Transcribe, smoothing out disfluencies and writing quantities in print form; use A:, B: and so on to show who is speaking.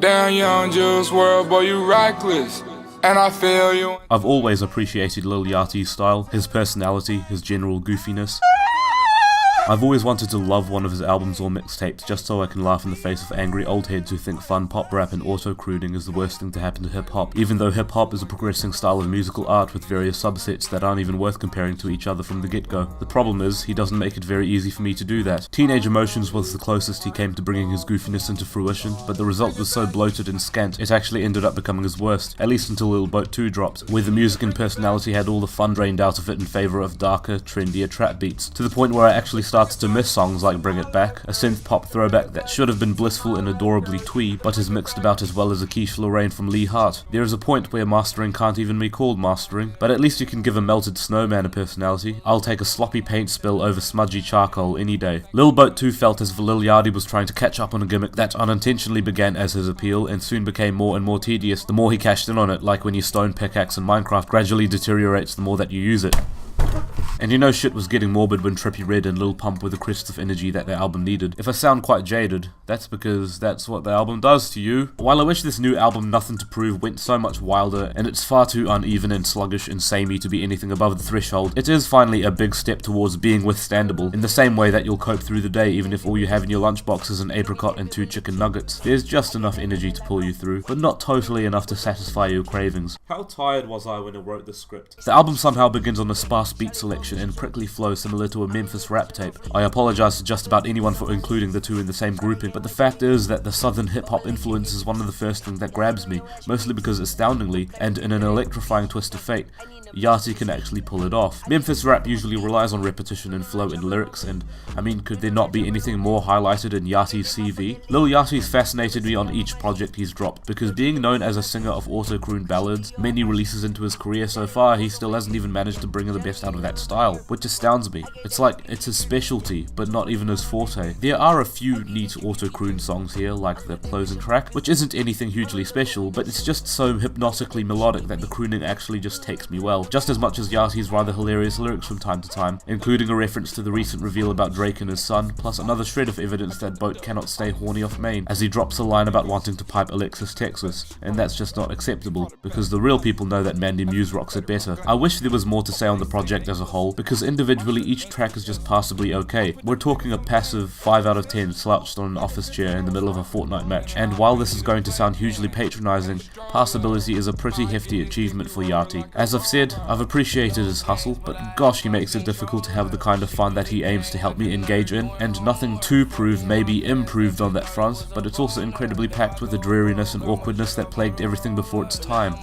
A: Damn young Juice WRLD, boy, you reckless. And I feel you.
B: I've always appreciated Lil Yachty's style, his personality, his general goofiness. I've always wanted to love one of his albums or mixtapes just so I can laugh in the face of angry old heads who think fun pop rap and auto-crooning is the worst thing to happen to hip-hop, even though hip-hop is a progressing style of musical art with various subsets that aren't even worth comparing to each other from the get-go. The problem is, he doesn't make it very easy for me to do that. Teenage Emotions was the closest he came to bringing his goofiness into fruition, but the result was so bloated and scant, it actually ended up becoming his worst, at least until Lil Boat 2 dropped, where the music and personality had all the fun drained out of it in favour of darker, trendier trap beats, to the point where I actually started to miss songs like Bring It Back, a synth pop throwback that should have been blissful and adorably twee, but is mixed about as well as a quiche Lorraine from Lee Hart. There is a point where mastering can't even be called mastering, but at least you can give a melted snowman a personality. I'll take a sloppy paint spill over smudgy charcoal any day. Lil Boat 2 felt as if Lil Yachty was trying to catch up on a gimmick that unintentionally began as his appeal and soon became more and more tedious the more he cashed in on it, like when your stone pickaxe in Minecraft gradually deteriorates the more that you use it. And you know shit was getting morbid when Trippie Redd and Lil Pump were the crests of energy that their album needed. If I sound quite jaded, that's because that's what the album does to you. While I wish this new album, Nuthin to Prove, went so much wilder, and it's far too uneven and sluggish and samey to be anything above the threshold, it is finally a big step towards being withstandable, in the same way that you'll cope through the day even if all you have in your lunchbox is an apricot and 2 chicken nuggets. There's just enough energy to pull you through, but not totally enough to satisfy your cravings. How tired was I when I wrote the script? The album somehow begins on a sparse beat selection and prickly flow similar to a Memphis rap tape. I apologize to just about anyone for including the two in the same grouping, but the fact is that the southern hip-hop influence is one of the first things that grabs me, mostly because astoundingly, and in an electrifying twist of fate, Yachty can actually pull it off. Memphis rap usually relies on repetition and flow in lyrics, and I mean, could there not be anything more highlighted in Yachty's CV? Lil Yachty's fascinated me on each project he's dropped, because being known as a singer of auto-croon ballads, many releases into his career so far, he still hasn't even managed to bring the best out of that style, which astounds me. It's like it's his specialty, but not even his forte. There are a few neat auto-croon songs here, like the closing track, which isn't anything hugely special, but it's just so hypnotically melodic that the crooning actually just takes me well, just as much as Yachty's rather hilarious lyrics from time to time, including a reference to the recent reveal about Drake and his son, plus another shred of evidence that Boat cannot stay horny off Maine, as he drops a line about wanting to pipe Alexis, Texas, and that's just not acceptable, because the real people know that Mandy Muse rocks it better. I wish there was more to say on the project as a whole, because individually each track is just passably okay. We're talking a passive 5 out of 10 slouched on an office chair in the middle of a Fortnite match, and while this is going to sound hugely patronizing, passability is a pretty hefty achievement for Yachty. As I've said, I've appreciated his hustle, but gosh, he makes it difficult to have the kind of fun that he aims to help me engage in, and Nuthin to Prove may be improved on that front, but it's also incredibly packed with the dreariness and awkwardness that plagued everything before its time.